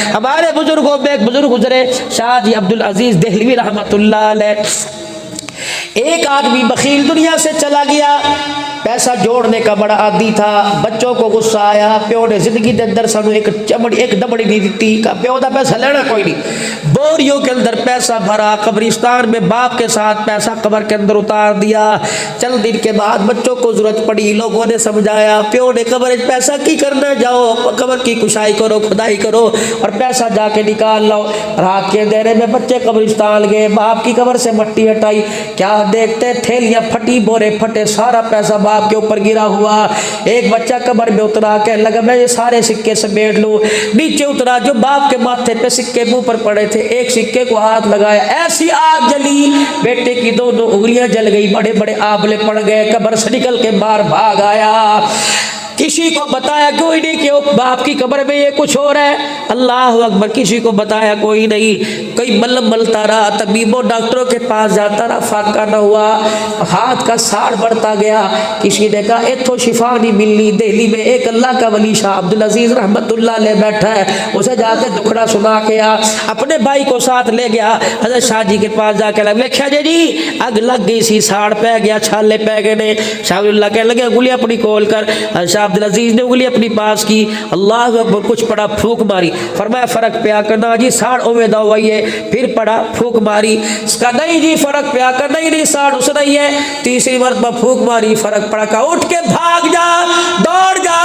हमारे बुजुर्गों में एक बुजुर्ग गुजरे, शाह जी अब्दुल अजीज देहलवी रहमतुल्लाह अलैह। एक आदमी बखील दुनिया से चला गया, पैसा जोड़ने का बड़ा आदी था। बच्चों को गुस्सा आया, प्यो ने जिंदगी के अंदर सानू एक दबड़ी नहीं दी का प्यो का पैसा लेना कोई नहीं। बोरियों के अंदर पैसा भरा, कब्रिस्तान में बाप के साथ पैसा कब्र के अंदर उतार दिया। चंद दिन के बाद बच्चों को जरूरत पड़ी, लोगों ने समझाया, प्यो ने कब्र पैसा की करना, जाओ कब्र की कुशाई करो, खुदाई करो और पैसा जाके निकाल लो। रात के अंधेरे में बच्चे कब्रिस्तान गए, बाप की कब्र से मट्टी हटाई, क्या देखते थैलियां फटी, बोरे फटे, सारा पैसा बाप के ऊपर गिरा हुआ। एक बच्चा कब्र में उतरा, कहने लगा मैं ये सारे सिक्के समेट लूं। नीचे उतरा, जो बाप के माथे पे सिक्के मुंह पर पड़े थे, एक सिक्के को हाथ लगाया, ऐसी आग जली, बेटे की दोनों उंगलियां जल गई, बड़े बड़े आबले पड़ गए, कब्र से निकल के बाहर भाग आया। किसी को बताया कोई नहीं कि बाप की कब्र में ये कुछ हो रहा है, अल्लाह अकबर, किसी को बताया कोई नहीं। कोई मलम मलता रहा, तबीबों डॉक्टरों के पास जाता रहा, फाका न हुआ, हाथ का साड़ बढ़ता गया। किसी ने कहा इथों शिफा नहीं मिलनी। दिल्ली में एक अल्लाह का वली शाह अब्दुल अजीज रहमतुल्लाह अलैह बैठा है, उसे जाके दुखड़ा सुना के आ, अपने भाई को साथ ले गया। हज़रत शाह जी के पास जाके लगा, देखा जी अग लग गई सी, साड़ पै गया, छाले पै गए ने। शाह कहने लगे उंगली अपनी खोल कर। अब्दुल अजीज ने उंगली अपनी पास की, अल्लाह अकबर, कुछ पड़ा, फूक मारी, फरमाया फर्क पिया करना जी, साड़ उम्मीदा हुआ है। फिर पड़ा, फूक मारी, इसका नहीं जी फर्क पिया कर, नहीं साड़ उस रही है। तीसरी मरतबा फूक मारी, फर्क पड़ा, का उठ के भाग जा, दौड़ जा,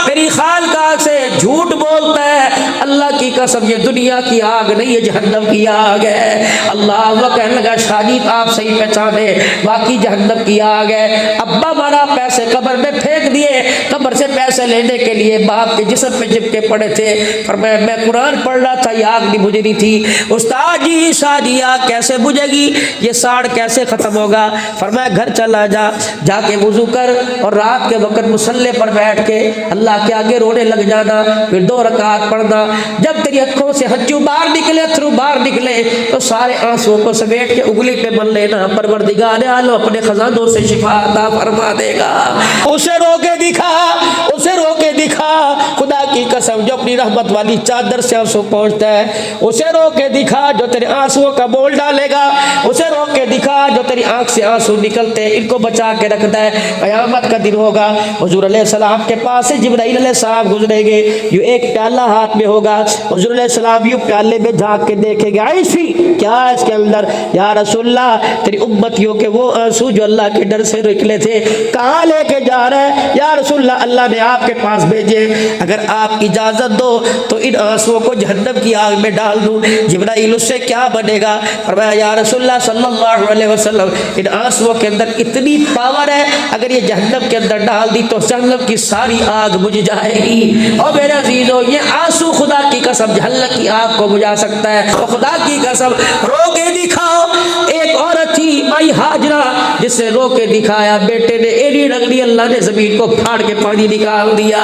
मेरी खालका से झूठ बोलता है, अल्लाह की कसम ये दुनिया की आग नहीं है, जहन्नम की आग है। अल्लाह कहने लगा शादी आप सही पहचाने, बाकी जहन्नम की आग है। अब्बा मारा पैसे कब्र में फेंक दिए, कब्र से पैसे लेने के लिए बाप के जिस्म पे चिपके पड़े थे। फरमाया मैं कुरान पढ़ रहा था, ये आग नहीं बुझ रही थी। उस्ताद जी शादी आग कैसे बुझेगी, ये साड़ कैसे खत्म होगा। फरमाया घर चला जा, जाके वुजू कर और रात के वक्त मुसल्ले पर बैठ के अल्लाह के आगे रोने लग जाना, फिर 2 रकात पढ़ना। जब तेरी आंखों से हंजू बाहर निकले, अथरू बाहर निकले, तो सारे आंसुओं को समेट के उंगली पे बन लेना, परवरदिगार आलम अपने खजानों से शिफा अता फरमा देगा। उसे रोके दिखा, उसे रोके दिखा, खुदा की कसम जो अपनी रहमत वाली चादर से आंसू पहुंचता है, उसे रोके दिखा जो तेरे आंसुओं का बोल डालेगा, उसे रोके दिखा जो तेरी आंख से आंसू निकलते हैं इनको बचा के रखता है। कयामत का दिन होगा, हुजूर अलैहिस्सलाम के पास से जिब्राइल अलैहिस्सलाम गुजरेंगे, यूं एक प्याला हाथ में होगा, हुजूर अलैहिस्सलाम यूं प्याले में झांक के देखेंगे, आइशी क्या है इसके अंदर, या रसूलल्लाह तेरी उम्मतियों के वो आंसू जो अल्लाह के डर से निकले थे कहाँ लेके जा रहा है, या रसूलल्लाह अल्लाह ने आपके पास भेजे, अगर आप इजाजत दो तो इन आंसुओं को जहन्नम की आग में डाल दूं। जिब्राइल उससे क्या बनेगा, फरमाया या रसूलल्लाह सल्लल्लाहु अलैहि वसल्लम इन आंसुओं के अंदर इतनी पावर है, अगर ये जहन्नम के अंदर डाल दी तो जहन्नम की सारी आग बुझ जाएगी। और मेरे अजीजों ये आंसू खुदा की कसम जहन्नम की आग को बुझा सकता है। तो खुदा की कसम रो के दिखाओ। एक औरत थी माई हाजरा, जिससे रो के दिखाया, बेटे ने एड़ी रगड़ी, अल्लाह ने जमीन को फाड़ के पानी निकाल दिया।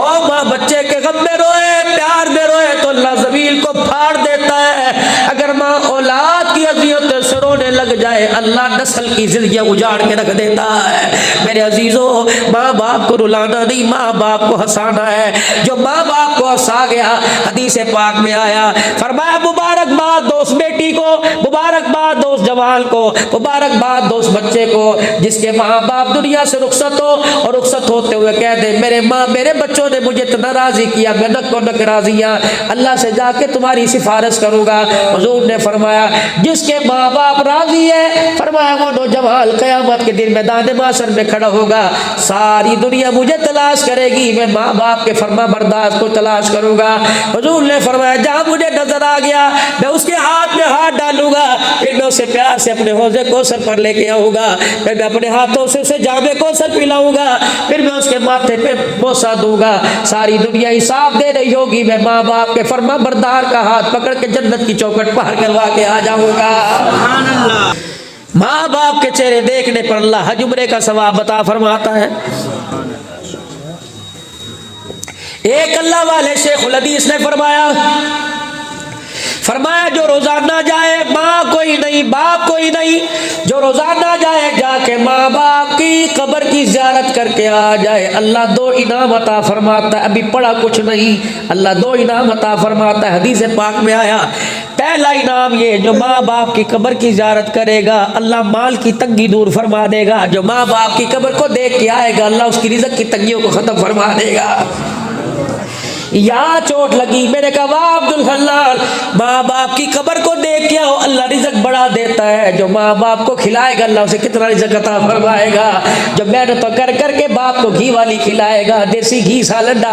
और माँ बच्चे के गम में रोए, प्यार में रोए तो अल्लाह जमीन को फाड़ देता है। अगर माँ औलाद की अजियत से रोने लग जाए, अल्लाह नस्ल की जिंदगियां उजाड़ के रख देता है। मेरे अजीजों माँ बाप को रुलाना नहीं, माँ बाप को हंसाना है। जो माँ बाप को हंसा गया, हदीस पाक में आया, फरमाया मुबारकबाद दोस्त बेटी को, मुबारकबाद दोस्त जवान को, मुबारकबाद दोस्त बच्चे को, जिसके माँ बाप दुनिया से रुखसत हो और रुखसत होते हुए कह दे मेरे माँ मेरे बच्चों ने मुझे इतना राजी किया, मैं नक को नक राजियाँ, अल्लाह से जाके तुम्हारी सिफारिश करूँगा। हुजूर ने फरमाया जिसके माँ बाप राजी है, फरमाया वो नौजवान क़यामत के दिन मैदान माशर में खड़ा होगा, सारी दुनिया मुझे तलाश करेगी, मैं माँ बाप के फरमा बर्दाश्त को तलाश करूँगा। हुजूर ने फरमाया जहाँ मुझे नजर आ गया मैं उसके हाथ में हाथ डालूंगा, फिर मैं उसे प्यार से अपने हौज़े कौसर पर लेके आऊँगा, फिर मैं अपने हाथों से उसे जामे कौसर पिलाऊंगा, फिर मैं उसके माथे पे बोसा दूंगा। सारी दुनिया हिसाब दे रही होगी, मैं माँ बाप के फरमा बरदार का हाथ पकड़ के जन्नत की चौखट पार करवा के आ जाऊंगा। माँ बाप के चेहरे देखने पर अल्लाह हज उम्रे का सवाब बता फरमाता है। एक अल्लाह वाले शेखुल हदीस ने फरमाया जो रोजाना जाए माँ को कोई नहीं, बाप कोई नहीं, जो रोजाना जाए जाके माँ बाप की कब्र की ज़ियारत करके आ जाए, अल्लाह 2 इनाम अता फरमाता है। अभी पढ़ा कुछ नहीं, अल्लाह 2 इनाम अता फरमाता है। हदीस पाक में आया, पहला इनाम ये, जो माँ बाप की कब्र की ज़ियारत करेगा अल्लाह माल की तंगी दूर फरमा देगा। जो माँ बाप की कब्र को देख के आएगा अल्लाह उसकी रिज़्क़ की तंगियों को ख़त्म फरमा देगा। यहाँ चोट लगी, मैंने कहा वाह अब्दुल हल्लाल, माँ बाप की कब्र को देख के आओ, अल्लाह रिज़्क़ बढ़ा देता है। जो माँ बाप को खिलाएगा अल्लाह उसे कितना रिज़्क़ अता फरमाएगा। जो मेहनत तो कर करके बाप को घी वाली खिलाएगा, देसी घी सालन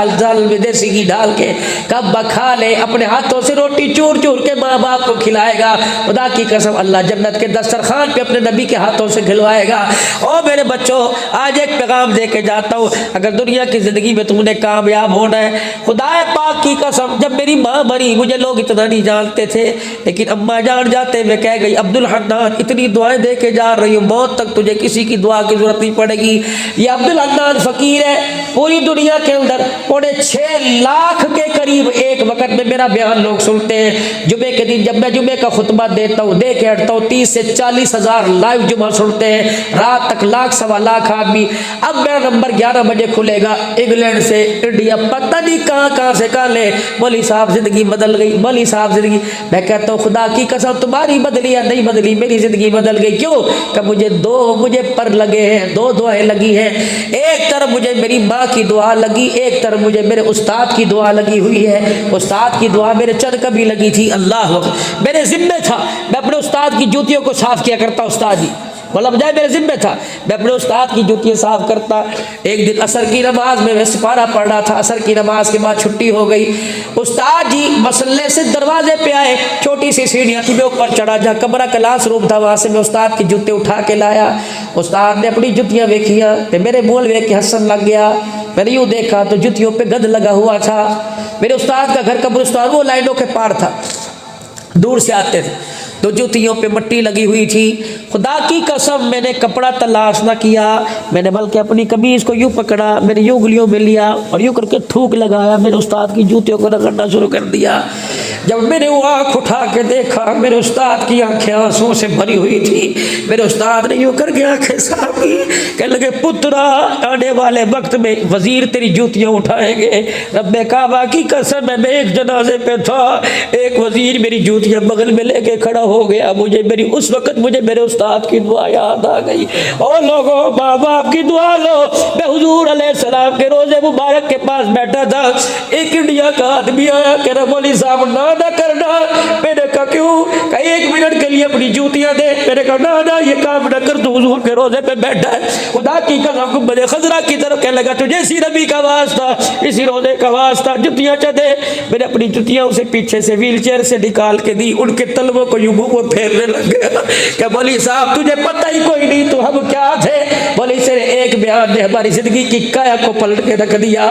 में देसी घी डाल के कब खा ले, अपने हाथों से रोटी चूर चूर के माँ बाप को खिलाएगा। खुदा की कसम अल्लाह जन्नत के दस्तरखान पे अपने नबी के हाथों से खिलवाएगा। और मेरे बच्चों, आज एक पैगाम दे के जाता हूँ, अगर दुनिया की ज़िंदगी में तुमने कामयाब होना है, खुदा पाक की कसम, जब मेरी माँ मरी मुझे लोग इतना नहीं जानते थे, लेकिन अम्मा जान जाते मैं कह गई अब्दुल हन्नान इतनी दुआएं दे के जा रही हूँ, मौत तक तुझे किसी की दुआ की जरूरत नहीं पड़ेगी। ये अब्दुल हन्नान फकीर है, पूरी दुनिया के अंदर 6.5 लाख के करीब एक वक्त में मेरा बयान लोग सुनते हैं। जुमे के दिन जब मैं जुमे का खुतबा देता हूँ, दे के हटता हूँ, 30 से 40 हज़ार लाइव जुमा सुनते हैं, रात तक 1 सवा लाख आदमी। अब मेरा नंबर 11 बजे खुलेगा, इंग्लैंड से इंडिया, पता नहीं कहाँ से कहाँ ले, मौली साहब जिंदगी बदल गई, मौली साहब जिंदगी। मैं कहता हूँ खुदा की कसम तुम्हारी बदली या नहीं बदली, मेरी जिंदगी बदल गई। क्यों? कि मुझे पर लगे हैं, 2 दुआएं लगी हैं। एक तरफ मुझे मेरी माँ की दुआ लगी, एक तरफ मुझे मेरे उस्ताद की दुआ लगी हुई है। उस्ताद की दुआ मेरे चंद कभी लगी थी, अल्लाह मेरे जिम्मे था, मैं अपने उस्ताद की जूतियों को साफ किया करता। उस्ताद जी मतलब बजाय मेरे जिम्मे था, मैं अपने उस्ताद की जूतियाँ साफ करता। एक दिन असर की नमाज में मैं सिपारा पढ़ रहा था, असर की नमाज के बाद छुट्टी हो गई। उस्ताद जी मसल्ले से दरवाजे पे आए, छोटी सी सीढ़ियाँ थी, मैं ऊपर चढ़ा, जहाँ कमरा क्लास रूम था वहाँ से मैं उस्ताद की जूते उठा के लाया। उस्ताद ने अपनी जूतियाँ देखियाँ तो मेरे बोल वेख के हंसन लग गया। मैंने यूँ देखा तो जूतियों पे गंद लगा हुआ था। मेरे उस्ताद का घर कब्रिस्तान वो लाइनों के पार था, दूर से आते थे, तो जूतियों पे मट्टी लगी हुई थी। खुदा की कसम मैंने कपड़ा तलाश ना किया, मैंने बल्कि अपनी कमीज़ को यूँ पकड़ा, मेरी यूँ उंगलियों में लिया और यूँ करके थूक लगाया, मेरे उस्ताद की जूतियों को रगड़ना शुरू कर दिया। जब मैंने वो आँख उठा के देखा, मेरे उस्ताद की आंखें आंसुओं से भरी हुई थी। मेरे उस्ताद ने यूँ करके आंखें साफ की, कहने लगे पुत्रा आने वाले वक्त में वजीर तेरी जूतियाँ उठाएंगे। रब्बे काबा की कसम मैं एक जनाजे पे था, एक वजीर मेरी जूतियाँ बगल में लेके खड़ा हो गया। उस वक्त मुझे मेरे उस्ताद की दुआ याद आ गई। और लोगों माँ बाप की दुआ लो। मैं हुजूर अलैहिस्सलाम के रोजे मुबारक के पास बैठा था, एक इंडिया का आदमी आया, कह रहा मौलवी साहब ना करना। मैंने कहा क्यों? कहा 1 मिनट के लिए अपनी जूतियां दे। मैंने कहा ना ये काम न कर, तू हुजूर के रोजे पे बैठा है। खुदा की कसम गुंबद खजरा की तरफ कहने लगा तुझे इसी नबी का वास्ता, इसी रोजे का वास्ता, जुतियां चढ़े। मैंने अपनी जुतियां उसे पीछे से व्हील चेयर से निकाल के दी, उनके तलवों को यूं वो फेरने लग गया। क्या मौलवी साहब तुझे पता ही कोई नहीं, तो हम क्या थे? मौलवी से एक बयान ने हमारी जिंदगी की काया को पलट के रख दिया।